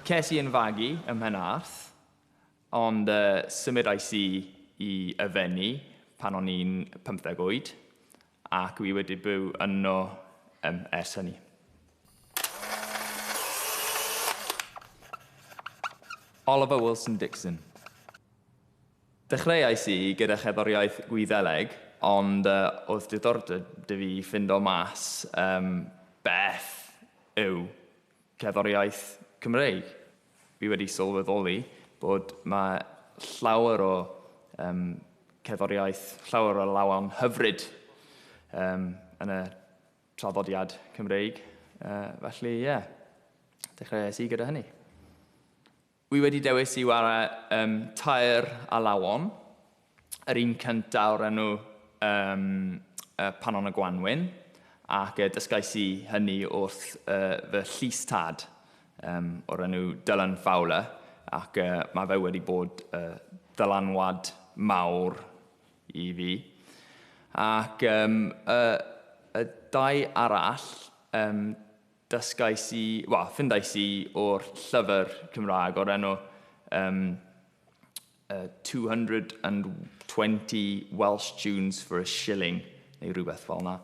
ces I yn fagu ym Mhenarth, ond symudais I yfennu pan o'n i'n 15 oed, ac wi wedi byw yno ers hynny. Oliver Wilson-Dickson. Dechreuais I gyda cherddoriaeth Gwyddeleg, ond oedd diddordeb 'da fi ffindo mas beth yw cerddoriaeth Cymreig. Fi wedi sylweddoli bod mae llawer o cerddoriaeth, llawer o lawan hyfryd yn y traddodiad Cymreig. Felly, dechreuais I gyda hynny. Wi wedi dewis I wara tair a lawon. Yr un cyntaf o'r enw Panon y Gwanwyn, ac dysgais I hynny wrth fy llys tad o'r enw Dylan Fowler, ac mae fe wedi bod dylanwad mawr I fi. Ac y dau arall ffindais I o'r llyfr Cymraeg o'r enw 220 Welsh Tunes for a Shilling, neu rhywbeth fel yna.